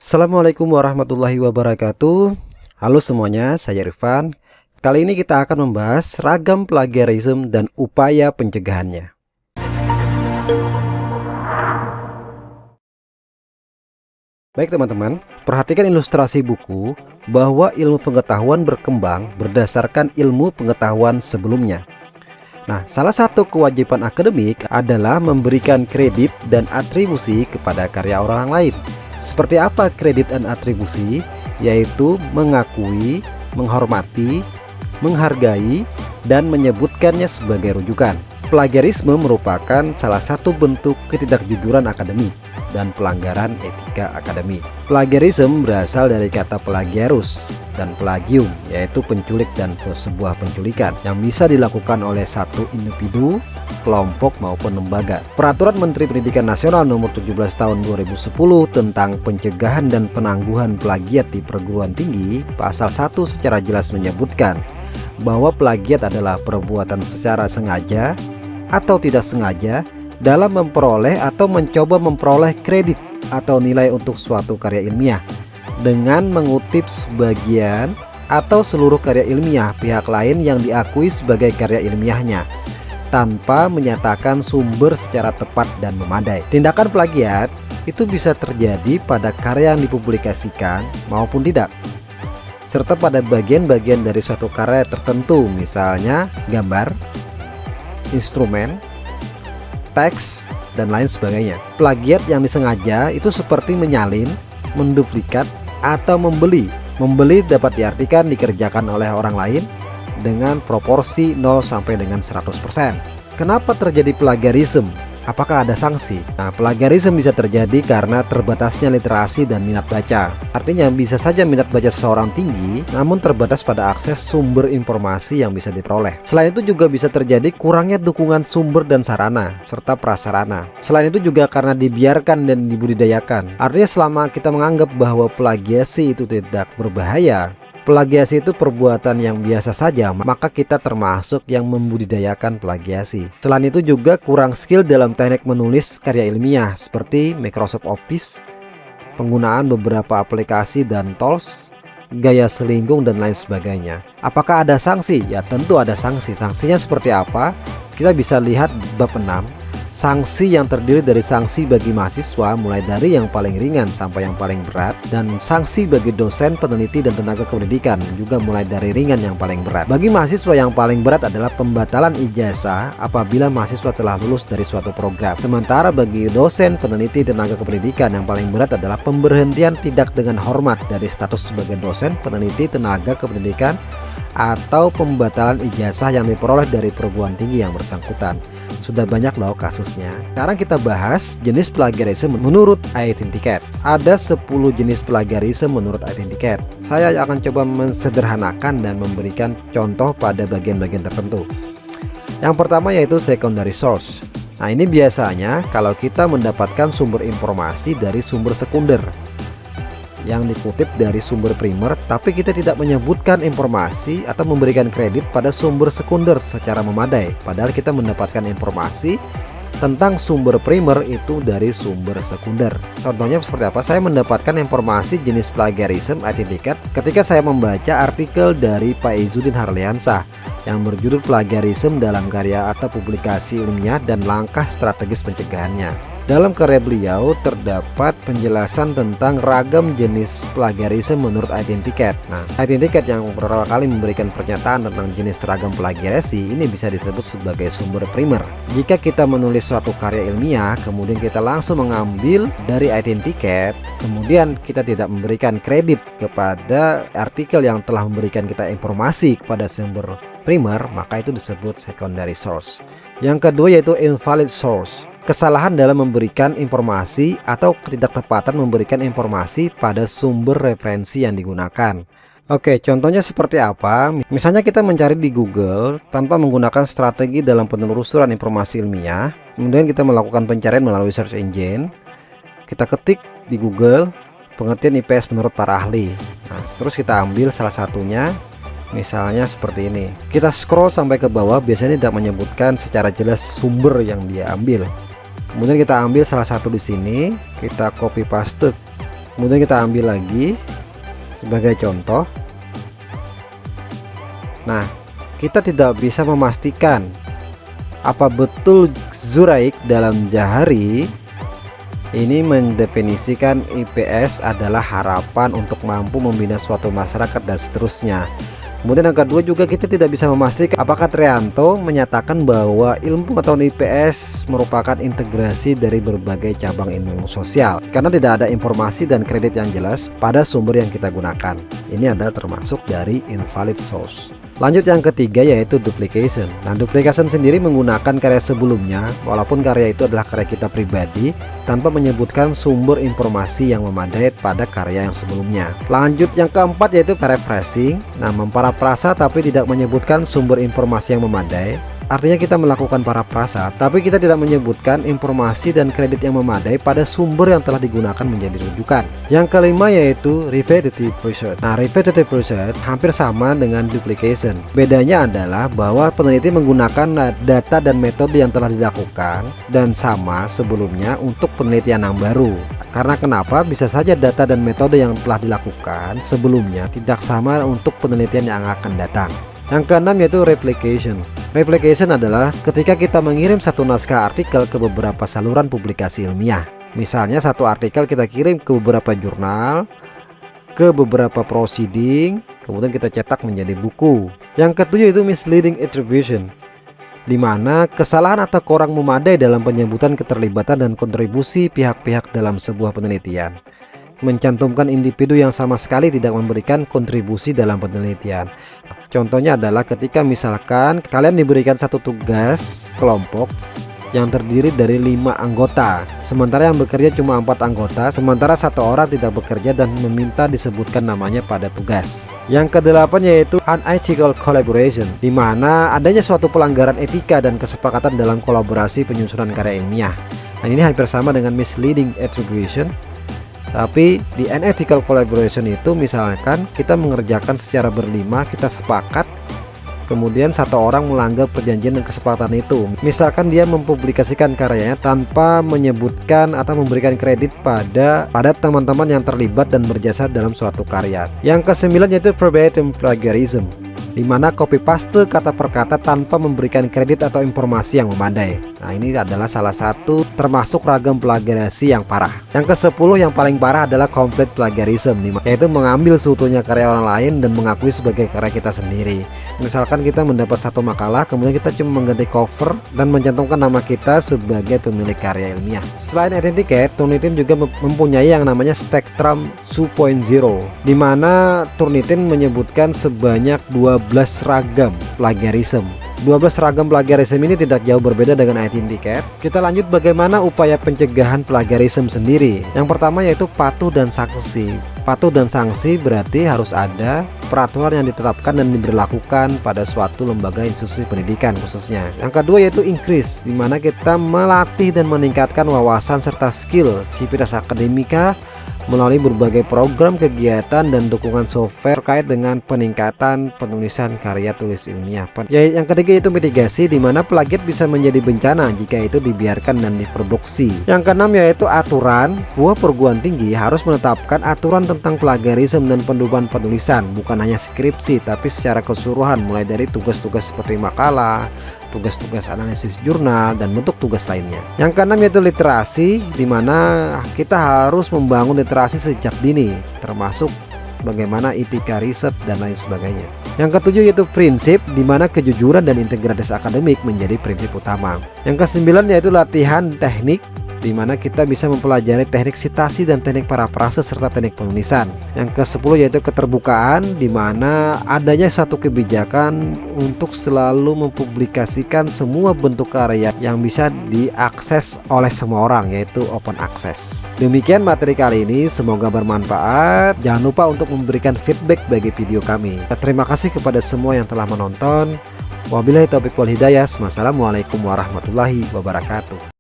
Assalamualaikum warahmatullahi wabarakatuh. Halo semuanya, saya Irfan. Kali ini kita akan membahas ragam plagiarisme dan upaya pencegahannya. Baik teman-teman, perhatikan ilustrasi buku bahwa ilmu pengetahuan berkembang berdasarkan ilmu pengetahuan sebelumnya. Nah, salah satu kewajiban akademik adalah memberikan kredit dan atribusi kepada karya orang lain. Seperti apa kredit dan atribusi? Yaitu mengakui, menghormati, menghargai, dan menyebutkannya sebagai rujukan. Plagiarisme merupakan salah satu bentuk ketidakjujuran akademik dan pelanggaran etika akademik. Plagiarisme berasal dari kata plagiarus dan plagium, yaitu penculik dan sebuah penculikan yang bisa dilakukan oleh satu individu, kelompok maupun lembaga. Peraturan Menteri Pendidikan Nasional Nomor 17 Tahun 2010 tentang pencegahan dan penangguhan plagiat di perguruan tinggi, pasal 1 secara jelas menyebutkan bahwa plagiat adalah perbuatan secara sengaja atau tidak sengaja dalam memperoleh atau mencoba memperoleh kredit atau nilai untuk suatu karya ilmiah dengan mengutip sebagian atau seluruh karya ilmiah pihak lain yang diakui sebagai karya ilmiahnya tanpa menyatakan sumber secara tepat dan memadai. Tindakan plagiat itu bisa terjadi pada karya yang dipublikasikan maupun tidak, serta pada bagian-bagian dari suatu karya tertentu, misalnya gambar, instrumen, teks, dan lain sebagainya. Plagiat yang disengaja itu seperti menyalin, menduplikat, atau membeli. Membeli dapat diartikan dikerjakan oleh orang lain dengan proporsi 0 sampai dengan 100%. Kenapa terjadi plagiarisme? Apakah ada sanksi? Nah, plagiarisme bisa terjadi karena terbatasnya literasi dan minat baca. Artinya bisa saja minat baca seseorang tinggi, namun terbatas pada akses sumber informasi yang bisa diperoleh. Selain itu juga bisa terjadi kurangnya dukungan sumber dan sarana, serta prasarana. Selain itu juga karena dibiarkan dan dibudidayakan. Artinya selama kita menganggap bahwa plagiasi itu tidak berbahaya, plagiasi itu perbuatan yang biasa saja, maka kita termasuk yang membudidayakan plagiasi. Selain itu juga kurang skill dalam teknik menulis karya ilmiah seperti Microsoft Office, penggunaan beberapa aplikasi dan tools, gaya selingkuh dan lain sebagainya. Apakah ada sanksi? Ya tentu ada sanksi. Sanksinya seperti apa? Kita bisa lihat bab 6. Sanksi yang terdiri dari sanksi bagi mahasiswa mulai dari yang paling ringan sampai yang paling berat, dan sanksi bagi dosen, peneliti, dan tenaga kependidikan juga mulai dari ringan yang paling berat. Bagi mahasiswa yang paling berat adalah pembatalan ijazah apabila mahasiswa telah lulus dari suatu program. Sementara bagi dosen, peneliti, tenaga kependidikan yang paling berat adalah pemberhentian tidak dengan hormat dari status sebagai dosen, peneliti, tenaga kependidikan, atau pembatalan ijazah yang diperoleh dari perguruan tinggi yang bersangkutan. Sudah banyak loh kasusnya. Sekarang kita bahas jenis plagiarisme menurut Identicat. Ada 10 jenis plagiarisme menurut Identicat. Saya akan coba mensederhanakan dan memberikan contoh pada bagian-bagian tertentu. Yang pertama yaitu secondary source. Nah, ini biasanya kalau kita mendapatkan sumber informasi dari sumber sekunder yang dikutip dari sumber primer, tapi kita tidak menyebutkan informasi atau memberikan kredit pada sumber sekunder secara memadai, padahal kita mendapatkan informasi tentang sumber primer itu dari sumber sekunder. Contohnya seperti apa? Saya mendapatkan informasi jenis plagiarisme Identicat ketika saya membaca artikel dari Pak Izzuddin Harliansah yang berjudul Plagiarisme dalam Karya atau Publikasi Ilmiah dan Langkah Strategis Pencegahannya. Dalam karya beliau terdapat penjelasan tentang ragam jenis plagiarisme menurut Identicat. Nah, Identicat yang pertama kali memberikan pernyataan tentang jenis ragam plagiasi ini bisa disebut sebagai sumber primer. Jika kita menulis suatu karya ilmiah, kemudian kita langsung mengambil dari Identicat, kemudian kita tidak memberikan kredit kepada artikel yang telah memberikan kita informasi kepada sumber primer, maka itu disebut secondary source. Yang kedua yaitu invalid source. Kesalahan dalam memberikan informasi atau ketidaktepatan memberikan informasi pada sumber referensi yang digunakan. Oke, contohnya seperti apa? Misalnya kita mencari di Google tanpa menggunakan strategi dalam penelusuran informasi ilmiah. Kemudian kita melakukan pencarian melalui search engine. Kita ketik di Google pengertian IPS menurut para ahli. Nah, terus kita ambil salah satunya. Misalnya seperti ini. Kita scroll sampai ke bawah, biasanya tidak menyebutkan secara jelas sumber yang dia ambil. Kemudian kita ambil salah satu di sini, kita copy paste Kemudian kita ambil lagi sebagai contoh. Nah, kita tidak bisa memastikan apa betul Zuraiq dalam Jahari ini mendefinisikan IPS adalah harapan untuk mampu membina suatu masyarakat dan seterusnya. Kemudian yang kedua juga kita tidak bisa memastikan apakah Trianto menyatakan bahwa ilmu pengetahuan IPS merupakan integrasi dari berbagai cabang ilmu sosial, karena tidak ada informasi dan kredit yang jelas pada sumber yang kita gunakan. Ini adalah termasuk dari invalid source. Lanjut yang ketiga yaitu duplication. Nah, duplication sendiri menggunakan karya sebelumnya walaupun karya itu adalah karya kita pribadi tanpa menyebutkan sumber informasi yang memadai pada karya yang sebelumnya. Lanjut yang keempat yaitu paraphrasing. Nah, memparafrasa tapi tidak menyebutkan sumber informasi yang memadai. Artinya kita melakukan parafrasa tapi kita tidak menyebutkan informasi dan kredit yang memadai pada sumber yang telah digunakan menjadi rujukan. Yang kelima yaitu repetitive pursuit. Nah, repetitive pursuit hampir sama dengan duplication. Bedanya adalah bahwa peneliti menggunakan data dan metode yang telah dilakukan dan sama sebelumnya untuk penelitian yang baru. Karena kenapa? Bisa saja data dan metode yang telah dilakukan sebelumnya tidak sama untuk penelitian yang akan datang. Yang keenam yaitu replication. Replication adalah ketika kita mengirim satu naskah artikel ke beberapa saluran publikasi ilmiah. Misalnya satu artikel kita kirim ke beberapa jurnal, ke beberapa proceeding, kemudian kita cetak menjadi buku. Yang ketujuh itu misleading attribution, di mana kesalahan atau kurang memadai dalam penyebutan keterlibatan dan kontribusi pihak-pihak dalam sebuah penelitian. Mencantumkan individu yang sama sekali tidak memberikan kontribusi dalam penelitian. Contohnya adalah ketika misalkan kalian diberikan satu tugas kelompok yang terdiri dari 5 anggota, sementara yang bekerja cuma 4 anggota, sementara satu orang tidak bekerja dan meminta disebutkan namanya pada tugas. Yang kedelapan yaitu unethical collaboration, di mana adanya suatu pelanggaran etika dan kesepakatan dalam kolaborasi penyusunan karya ilmiah. Nah, ini hampir sama dengan misleading attribution. Tapi di unethical collaboration itu misalkan kita mengerjakan secara berlima, kita sepakat, kemudian satu orang melanggar perjanjian dan kesepakatan itu. Misalkan dia mempublikasikan karyanya tanpa menyebutkan atau memberikan kredit pada teman-teman yang terlibat dan berjasa dalam suatu karya. Yang kesembilan yaitu verbatim plagiarism, di mana copy paste kata per kata tanpa memberikan kredit atau informasi yang memadai. Nah, ini adalah salah satu termasuk ragam plagiasi yang parah. Yang ke-10 yang paling parah adalah complete plagiarism, yaitu mengambil seutuhnya karya orang lain dan mengakui sebagai karya kita sendiri. Misalkan kita mendapat satu makalah, kemudian kita cuma mengganti cover dan mencantumkan nama kita sebagai pemilik karya ilmiah. Selain Identicate, Turnitin juga mempunyai yang namanya Spectrum 2.0, di mana Turnitin menyebutkan sebanyak 12 ragam plagiarism. 12 ragam plagiarism ini tidak jauh berbeda dengan Identicate. Kita lanjut bagaimana upaya pencegahan plagiarism sendiri. Yang pertama yaitu patuh dan sanksi. Patuh dan sanksi berarti harus ada peraturan yang ditetapkan dan diberlakukan pada suatu lembaga institusi pendidikan khususnya. Yang kedua yaitu increase, di mana kita melatih dan meningkatkan wawasan serta skill sivitas akademika melalui berbagai program kegiatan dan dukungan software terkait dengan peningkatan penulisan karya tulis ilmiah. Yang ketiga itu mitigasi, di mana plagiat bisa menjadi bencana jika itu dibiarkan dan diproduksi. Yang keenam yaitu aturan. Sebuah perguruan tinggi harus menetapkan aturan tentang plagiarisme dan pendoman penulisan, bukan hanya skripsi tapi secara keseluruhan, mulai dari tugas-tugas seperti makalah, tugas-tugas analisis jurnal, dan bentuk tugas lainnya. Yang keenam yaitu literasi, di mana kita harus membangun literasi sejak dini, termasuk bagaimana etika riset dan lain sebagainya. Yang ketujuh yaitu prinsip, di mana kejujuran dan integritas akademik menjadi prinsip utama. Yang kesembilan yaitu latihan teknik, di mana kita bisa mempelajari teknik sitasi dan teknik parafrase serta teknik penulisan. Yang ke-10 yaitu keterbukaan, di mana adanya satu kebijakan untuk selalu mempublikasikan semua bentuk karya yang bisa diakses oleh semua orang, yaitu open access. Demikian materi kali ini, semoga bermanfaat. Jangan lupa untuk memberikan feedback bagi video kami. Terima kasih kepada semua yang telah menonton. Wabillahi taufiq wal hidayah. Wassalamualaikum warahmatullahi wabarakatuh.